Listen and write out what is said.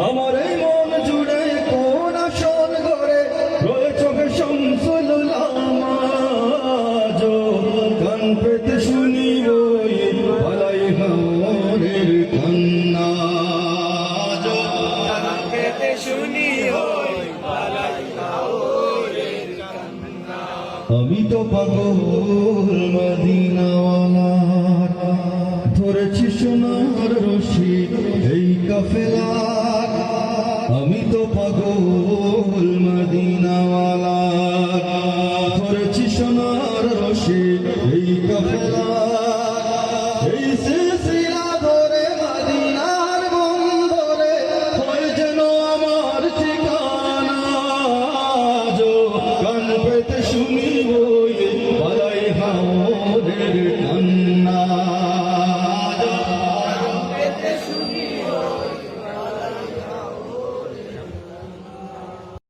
আমার এই মন জুড়ে কোন আসল ঘরে রয়েছে শামসুল উলামা গান পেতে শুনি ওই ভালাই হাওরের কান্না গান পেতে শুনি ওই ভালাই হাওরের কান্না। আমি তো পাগল মদিনাওয়ালার ধরেছি সোনার রশি এই কাফেলা